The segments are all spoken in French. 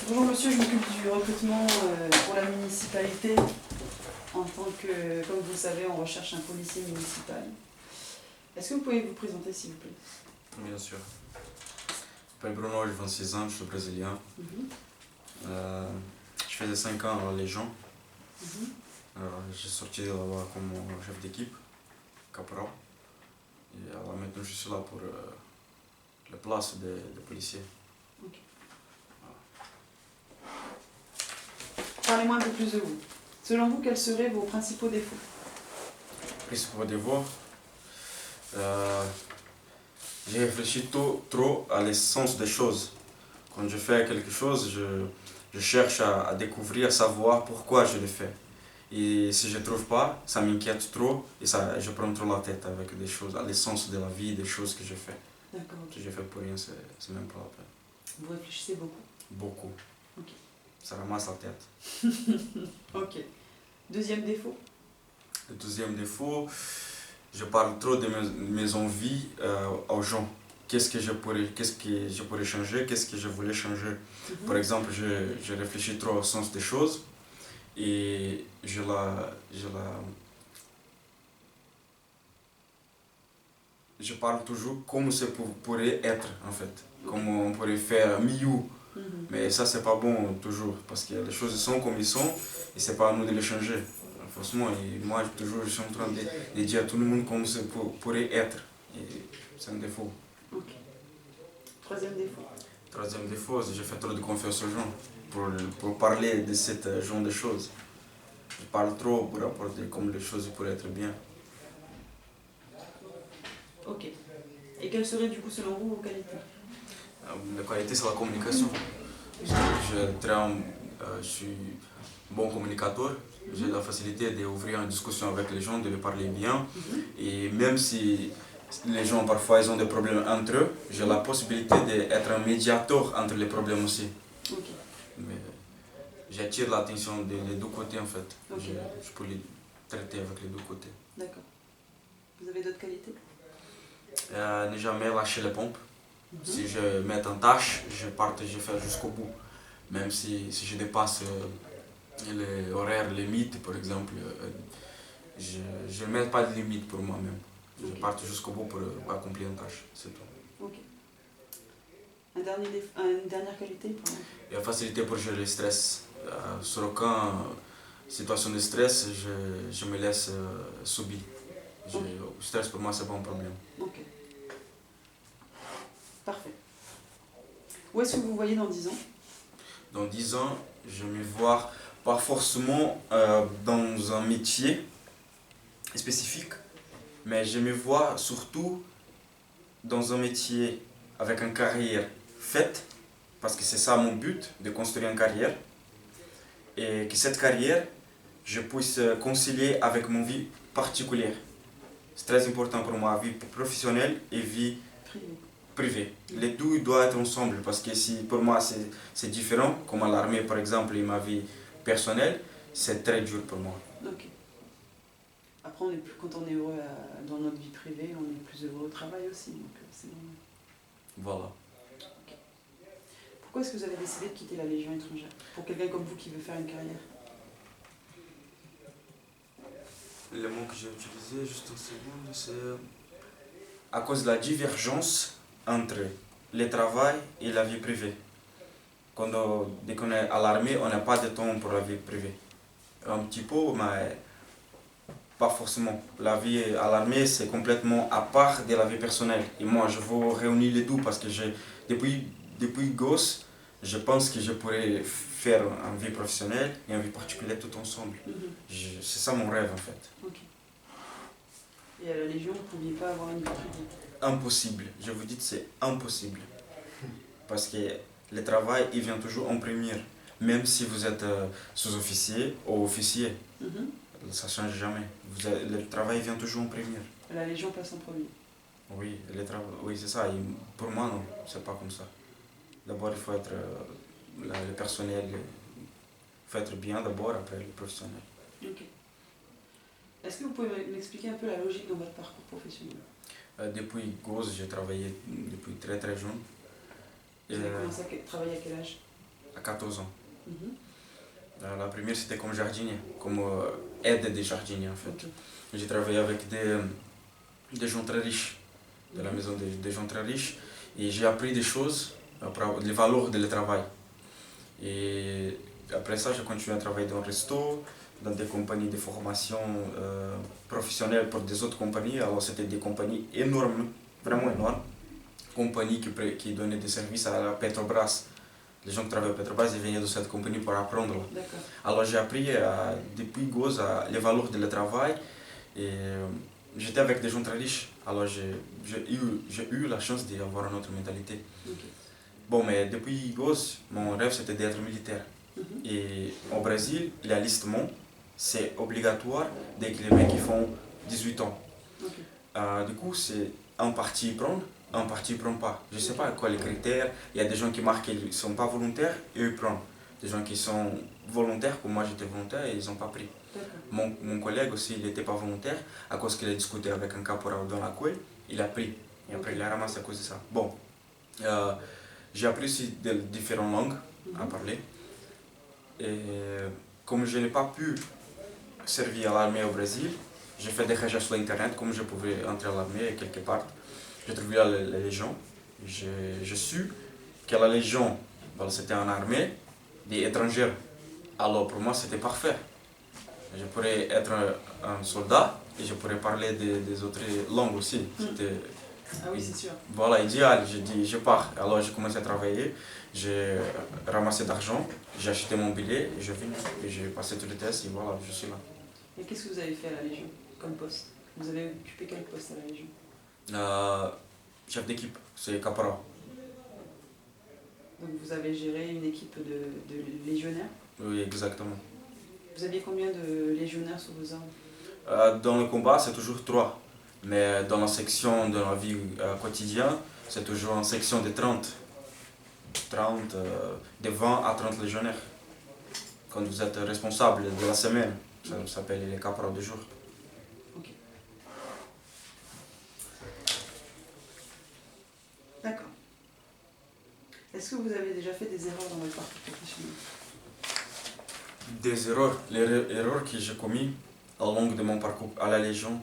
Bonjour monsieur, je m'occupe du recrutement pour la municipalité. En tant que, comme vous le savez, on recherche un policier municipal. Est-ce que vous pouvez vous présenter s'il vous plaît? Bien sûr. Je m'appelle Bruno, j'ai 26 ans, je suis brésilien. Je faisais 5 ans à la Légion. J'ai sorti de là-bas comme chef d'équipe, caporal. Et maintenant je suis là pour la place de policier. Okay. Parlez-moi un peu plus de vous. Selon vous, quels seraient vos principaux défauts? Principaux défauts, j'ai réfléchi trop à l'essence des choses. Quand je fais quelque chose, je cherche à découvrir, à savoir pourquoi je le fais. Et si je ne trouve pas, ça m'inquiète trop et je prends trop la tête avec des choses, à l'essence de la vie, des choses que je fais. D'accord. Si je fais pour rien, c'est même pas la peine. Vous réfléchissez beaucoup? Beaucoup. Ok. Ça ramasse la tête. Ok. Deuxième défaut? Le deuxième défaut, je parle trop de mes envies aux gens. Qu'est-ce que je pourrais changer, qu'est-ce que je voulais changer. Par exemple, je réfléchis trop au sens des choses et je parle toujours comme ça pourrait être en fait, comment on pourrait faire mieux. Mais ça c'est pas bon toujours parce que les choses sont comme ils sont et c'est pas à nous de les changer. Forcément, et moi toujours je suis en train de dire à tout le monde comme ça pourrait être. Et c'est un défaut. Ok. Troisième défaut? Troisième défaut, je fais trop de confiance aux gens pour parler de ce genre de choses. Je parle trop pour rapporter comme les choses pourraient être bien. Ok. Et quelles seraient du coup selon vous vos qualités? La qualité c'est la communication. Je suis bon communicateur. J'ai la facilité d'ouvrir une discussion avec les gens, de les parler bien. Et même si les gens parfois ils ont des problèmes entre eux, j'ai la possibilité d'être un médiateur entre les problèmes aussi. Ok. Mais j'attire l'attention des deux côtés en fait. Okay. Je peux les traiter avec les deux côtés. D'accord. Vous avez d'autres qualités? Ne jamais lâcher les pompes. Si je mets en tâche, je fais jusqu'au bout. Même si je dépasse les horaires limites, par exemple, je ne mets pas de limite pour moi-même. Je parte jusqu'au bout pour accomplir une tâche, c'est tout. Ok. Une dernière qualité pour moi? La facilité pour gérer le stress. Sur aucune situation de stress, je me laisse subir. Le stress pour moi, c'est pas un problème. Ok. Parfait. Où est-ce que vous voyez dans 10 ans? Dans 10 ans, je me vois pas forcément dans un métier spécifique, mais je me vois surtout dans un métier avec une carrière faite, parce que c'est ça mon but, de construire une carrière, et que cette carrière, je puisse concilier avec mon vie particulière. C'est très important pour moi, vie professionnelle et vie privée. Les deux doivent être ensemble, parce que si pour moi c'est différent, comme à l'armée par exemple, et ma vie personnelle, c'est très dur pour moi. Ok. Après, quand on est heureux dans notre vie privée, on est plus heureux au travail aussi, donc c'est normal. Voilà. Okay. Pourquoi est-ce que vous avez décidé de quitter la Légion étrangère? Pour quelqu'un comme vous qui veut faire une carrière? Le mot que j'ai utilisé, juste une seconde, c'est à cause de la divergence entre le travail et la vie privée. Dès qu'on est à l'armée, on n'a pas de temps pour la vie privée. Un petit peu, mais pas forcément. La vie à l'armée, c'est complètement à part de la vie personnelle. Et moi, je veux réunir les deux parce que depuis gosse, je pense que je pourrais faire une vie professionnelle et une vie particulière tout ensemble. C'est ça mon rêve en fait. Ok. Et à la Légion, vous ne pouviez pas avoir une vie privée? Impossible. Je vous dis que c'est impossible. Parce que le travail, il vient toujours en première. Même si vous êtes sous-officier ou officier. Ça ne change jamais. Le travail vient toujours en première. La Légion passe en premier? Oui, oui c'est ça. Et pour moi, non, c'est pas comme ça. D'abord, il faut être le personnel. Il faut être bien d'abord, après le professionnel. Ok. Est-ce que vous pouvez m'expliquer un peu la logique dans votre parcours professionnel? Depuis gosse, j'ai travaillé depuis très très jeune. Vous avez commencé à travailler à quel âge? à 14 ans. Mhm. La première, c'était comme jardinier, comme aide des jardiniers en fait. Ok. J'ai travaillé avec des gens très riches, de la Mhm. maison des gens très riches, et j'ai appris des choses, les valeurs de le travail. Et après ça, j'ai continué à travailler dans le resto, dans des compagnies de formation professionnelle pour des autres compagnies. Alors c'était des compagnies énormes, vraiment énormes. Compagnies qui donnaient des services à la Petrobras. Les gens qui travaillaient à Petrobras, ils venaient de cette compagnie pour apprendre. D'accord. Alors j'ai appris depuis gosse les valeurs du travail et j'étais avec des gens très riches. Alors j'ai eu la chance d'avoir une autre mentalité. Ok. Bon, mais depuis gosse, mon rêve c'était d'être militaire. Mhm. Et au Brésil, l'enlistement, c'est obligatoire dès que les mecs ils font 18 ans. Ok. Du coup, c'est un parti prendre, un parti prend pas. Je sais pas quoi les critères. Il y a des gens qui marquent qu'ils ne sont pas volontaires et eux prennent. Des gens qui sont volontaires, comme moi j'étais volontaire et ils n'ont pas pris. D'accord. Mon collègue aussi, il n'était pas volontaire à cause qu'il a discuté avec un caporal dans la cour, il a pris. Et après, Ok. il a ramassé à cause de ça. Bon, j'ai appris aussi de différentes langues à Mhm. parler. Et comme je n'ai pas pu servir à l'armée au Brésil, j'ai fait des recherches sur Internet, comme je pouvais entrer à l'armée quelque part. J'ai trouvé la Légion. J'ai su que la Légion, bon, c'était une armée des étrangers. Alors pour moi, c'était parfait. Je pourrais être un soldat et je pourrais parler des autres langues aussi. C'était Ah oui, c'est sûr. voilà, idéal. J'ai dit, je pars. Alors j'ai commencé à travailler, j'ai ramassé d'argent, j'ai acheté mon billet, et je viens. Et j'ai passé tous les tests et voilà, je suis là. Et qu'est-ce que vous avez fait à la Légion comme poste? Vous avez occupé quel poste à la Légion? Chef d'équipe, c'est caporal. Donc vous avez géré une équipe de légionnaires. Oui, exactement. Vous aviez combien de légionnaires sous vos ordres? Dans le combat, c'est toujours 3. Mais dans la section de la vie quotidienne, c'est toujours une section de 30. 30, de 20 à 30 légionnaires. Quand vous êtes responsable de la semaine, ça s'appelle les caporaux du jour. Ok. D'accord. Est-ce que vous avez déjà fait des erreurs dans votre parcours professionnel? Des erreurs, les erreurs que j'ai commises au long de mon parcours à la Légion,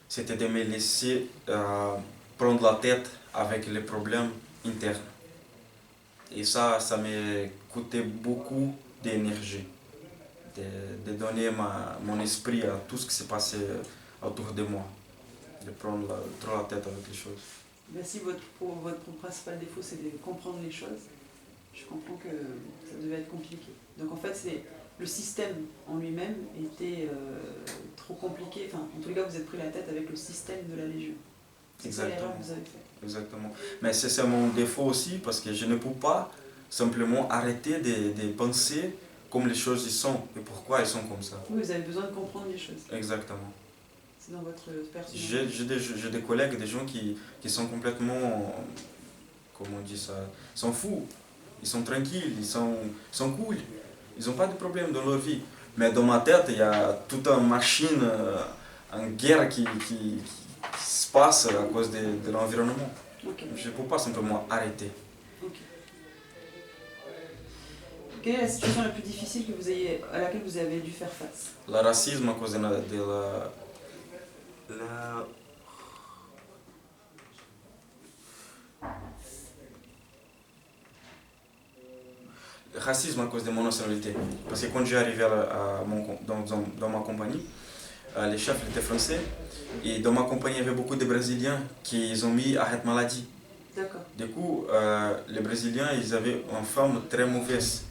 c'était de me laisser prendre la tête avec les problèmes internes. Et ça m'a coûté beaucoup d'énergie, de donner mon esprit à tout ce qui s'est passé autour de moi, de prendre trop la tête avec les choses. Ben, si votre principal défaut c'est de comprendre les choses, je comprends que ça devait être compliqué. Donc en fait, le système en lui-même était trop compliqué. Enfin, en tous les cas, vous êtes pris la tête avec le système de la Légion. C'est ça l'erreur que vous avez faite. Exactement. Mais c'est mon défaut aussi parce que je ne peux pas simplement arrêter de penser comme les choses y sont et pourquoi elles sont comme ça. Oui, vous avez besoin de comprendre les choses. Exactement. C'est dans votre personnalité. J'ai des collègues, des gens qui sont complètement, comment on dit ça, ils sont fous, ils sont tranquilles, ils sont cool, ils n'ont pas de problème dans leur vie. Mais dans ma tête, il y a toute une machine, une guerre qui se passe à cause de l'environnement. Okay. Je ne peux pas simplement arrêter. Okay. Quelle est la situation la plus difficile à laquelle vous avez dû faire face? Le racisme à cause de la racisme à cause de mon nationalité. Parce que quand j'ai arrivé dans ma compagnie, les chefs étaient français et dans ma compagnie il y avait beaucoup de Brésiliens qui ont mis arrêt maladie. D'accord. Du coup, les Brésiliens ils avaient une femme très mauvaise.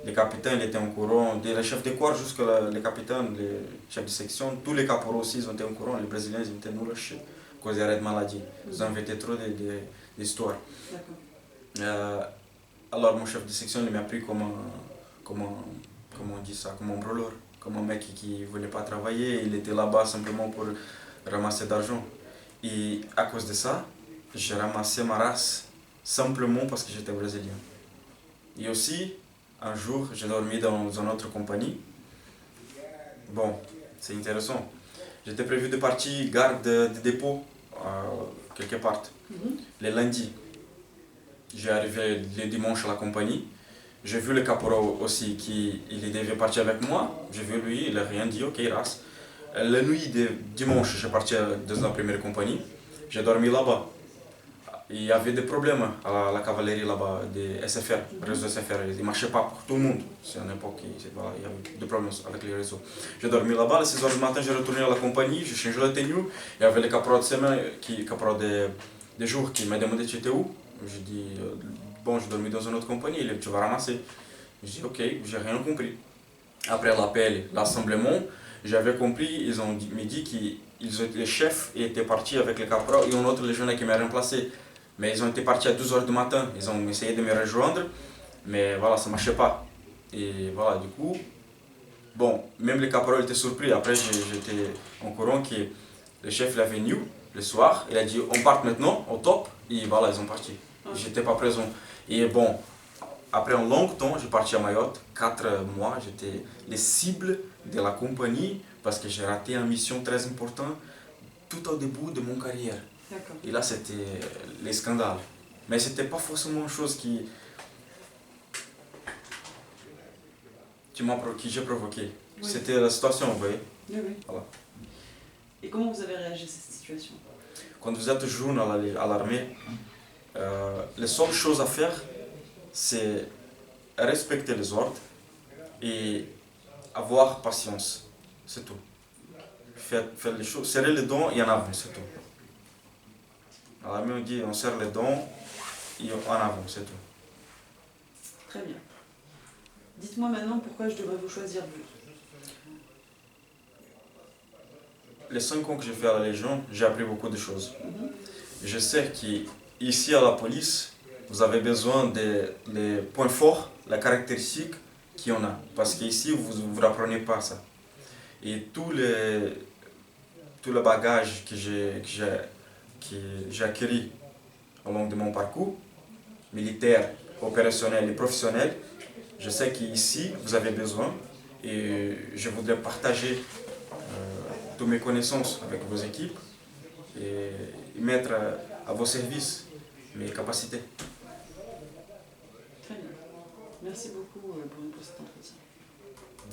Les capitaines étaient au courant, les chefs de corps jusqu'à les capitaines, les chefs de section, tous les caporaux aussi ils étaient au courant, les Brésiliens ils étaient nous lâchés à cause d'arrêt maladie. Ils ont invité trop d'histoires. D'accord. Alors mon chef de section il m'a pris comme on dit ça, comme un brûleur, comme un mec qui ne voulait pas travailler, il était là-bas simplement pour ramasser d'argent. Et à cause de ça, j'ai ramassé ma race simplement parce que j'étais brésilien. Et aussi, un jour, j'ai dormi dans une autre compagnie. Bon, c'est intéressant. J'étais prévu de partir garde de dépôt quelque part, le lundi. J'ai arrivé le dimanche à la compagnie. J'ai vu le caporal aussi qui il devait partir avec moi. J'ai vu lui, il n'a rien dit, ok, race. La nuit de dimanche, j'ai parti dans la première compagnie. J'ai dormi là-bas. Il y avait des problèmes à la cavalerie là-bas, des SFR, réseau SFR. Ils ne marchaient pas pour tout le monde. C'est une époque, voilà, il y avait des problèmes avec les réseaux. J'ai dormi là-bas, à 6 h du matin, j'ai retourné à la compagnie, j'ai changé la tenue. Il y avait le caporal de semaine, caporal des jours qui m'a demandé tu étais où. J'ai dit, bon, j'ai dormi dans une autre compagnie, il a dit tu vas ramasser. J'ai dit ok, j'ai rien compris. Après l'appel, l'assemblement, j'avais compris, ils ont me dit que les chefs étaient partis avec le caporal et un autre légionnaire qui m'a remplacé. Mais ils ont été partis à 12 h du matin, ils ont essayé de me rejoindre, mais voilà, ça ne marchait pas. Et voilà, du coup, bon, même le caporal était surpris. Après, j'étais au courant que le chef est venu le soir, il a dit on part maintenant, au top, et voilà, ils sont partis. J'étais pas présent. Et bon, après un long temps, j'ai parti à Mayotte, 4 mois, j'étais les cibles de la compagnie parce que j'ai raté une mission très importante tout au début de mon carrière. Et là, c'était les scandales. Mais c'était pas forcément une chose que j'ai provoqué. Oui. C'était la situation, vous voyez. Oui, oui. Voilà. Et comment vous avez réagi à cette situation? Quand vous êtes jeune à l'armée, les seules choses à faire, c'est respecter les ordres et avoir patience. C'est tout. Faire les choses, serrer les dents et en avant, c'est tout. À l'armée, on dit on serre les dents et en avant, c'est tout. Très bien. Dites-moi maintenant pourquoi je devrais vous choisir vous. Les 5 ans que j'ai fait à la Légion, j'ai appris beaucoup de choses. Je sais qu'ici à la police, vous avez besoin des points forts, la caractéristique qu'il y en a. Parce qu'ici, vous ne vous apprenez pas ça. Et tout le bagage que j'ai acquis au long de mon parcours, militaire, opérationnel et professionnel, je sais qu'ici, vous avez besoin et je voudrais partager toutes mes connaissances avec vos équipes et mettre à vos services mes capacités. Très bien. Merci beaucoup pour cet entretien.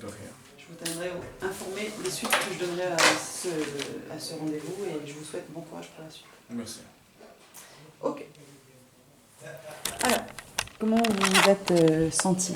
De rien. Je vous tiendrai informé des suites que je donnerai à ce rendez-vous et je vous souhaite bon courage pour la suite. Merci. Ok. Alors, comment vous vous êtes senti ?